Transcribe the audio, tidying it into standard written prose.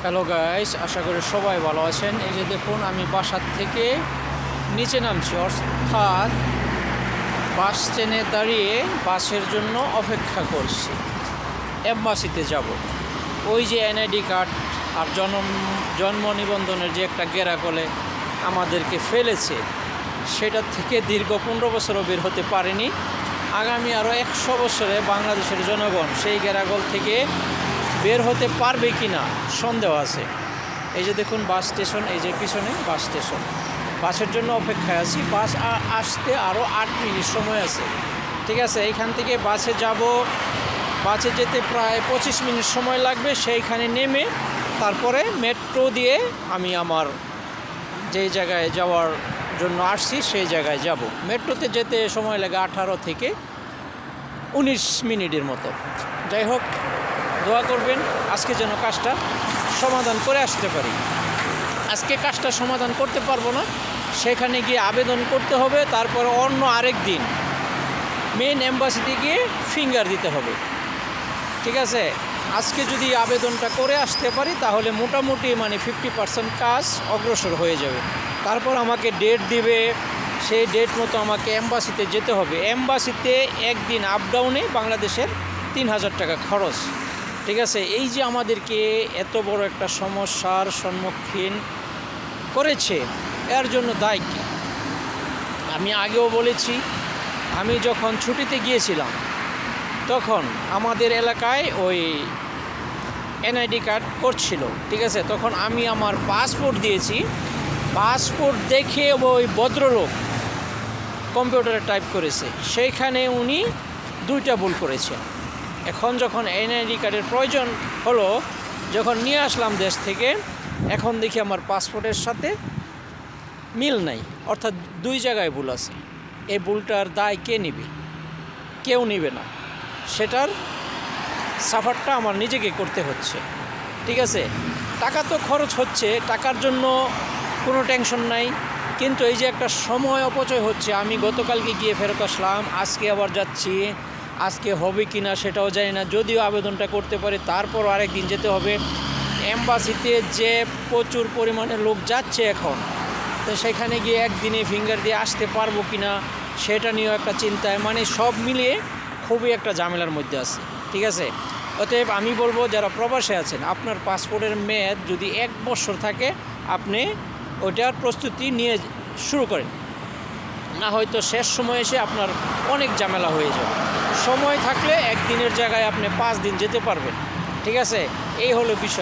Hello guys, আশা করি সবাই ভালো আছেন। এই যে দেখুন, আমি বাসার থেকে নিচে নামছি, অর্থাৎ বাস স্ট্যান্ডে দাঁড়িয়ে বাসের জন্য অপেক্ষা করছি। এম্বাসিতে যাব। ওই যে এনআইডি কার্ড আর জন্ম নিবন্ধনের যে একটা গেরাকলে আমাদেরকে ফেলেছে, সেটা থেকে দীর্ঘ 15 বছরও বের হতে পারেনি। আগামী আরও 100 বছরে বাংলাদেশের জনগণ সেই গেরাকল থেকে বের হতে পারবে কি না সন্দেহ আছে। এই যে দেখুন বাস স্টেশন, এই যে পিছনে বাস স্টেশন। বাসের জন্য অপেক্ষায় আছি। বাস আসতে আরও 8 মিনিট সময় আছে। ঠিক আছে, এইখান থেকে বাসে যাব। বাসে যেতে প্রায় 25 মিনিট সময় লাগবে। সেইখানে নেমে তারপরে মেট্রো দিয়ে আমি আমার যেই জায়গায় যাওয়ার জন্য আসছি সেই জায়গায় যাব। মেট্রোতে যেতে সময় লাগে 18 থেকে 19 মিনিটের মতো। যাই হোক, দোয়া করবেন আজকে যেন কাজটা সমাধান করে আসতে পারি। আজকে কাজটা সমাধান করতে পারবো না, সেখানে গিয়ে আবেদন করতে হবে। তারপরে অন্য আরেক দিন মেন এম্বাসিতে গিয়ে ফিঙ্গার দিতে হবে। ঠিক আছে, আজকে যদি আবেদনটা করে আসতে পারি তাহলে মোটামুটি 50% কাজ অগ্রসর হয়ে যাবে। তারপর আমাকে ডেট দিবে, সেই ডেট মতো আমাকে এম্বাসিতে যেতে হবে। এম্বাসিতে একদিন আপ ডাউনে বাংলাদেশের 3000 টাকা খরচ। ঠিক আছে, এই যে আমাদেরকে এত বড় একটা সমস্যার সম্মুখীন করেছে, এর জন্য দায়ী কি? আমি আগেও বলেছি, আমি যখন ছুটিতে গিয়েছিলাম তখন আমাদের এলাকায় ওই এনআইডি কার্ড করছিল। ঠিক আছে, তখন আমি আমার পাসপোর্ট দিয়েছি। পাসপোর্ট দেখে ওই ভদ্রলোক কম্পিউটারে টাইপ করেছে, সেইখানে উনি 2টা ভুল করেছে। এখন যখন এনআইডি কার্ডের প্রয়োজন হলো, যখন নিয়ে আসলাম দেশ থেকে, এখন দেখি আমার পাসপোর্টের সাথে মিল নাই, অর্থাৎ 2 জায়গায় ভুল আছে। এই ভুলটার দায় কে নেবে? কেউ নেবে না। সেটার সাফারটা আমার নিজেকে করতে হচ্ছে। ঠিক আছে, টাকা তো খরচ হচ্ছে, টাকার জন্য কোনো টেনশন নাই, কিন্তু এই যে একটা সময় অপচয় হচ্ছে। আমি গতকালকে গিয়ে ফেরত আসলাম, আজকে আবার যাচ্ছি। আজকে হবে কি না সেটাও জানি না। যদিও আবেদনটা করতে পারি, তারপর আরেক দিন যেতে হবে। এম্বাসিতে যে প্রচুর পরিমাণে লোক যাচ্ছে এখন, তো সেখানে গিয়ে একদিনে ফিঙ্গার দিয়ে আসতে পারবো কি না সেটা নিয়েও একটা চিন্তায়, সব মিলিয়ে খুবই একটা ঝামেলার মধ্যে আছে। ঠিক আছে, অতএব আমি বলবো যারা প্রবাসে আছেন, আপনার পাসপোর্টের মেয়াদ যদি 1 বছর থাকে, আপনি ওইটার প্রস্তুতি নিয়ে শুরু করেন। না হয়তো শেষ সময় এসে আপনার অনেক ঝামেলা হয়ে যাবে। সময় থাকলে একদিনের জায়গায় আপনি 5 দিন যেতে পারবেন। ঠিক আছে, এই হলো বিষয়।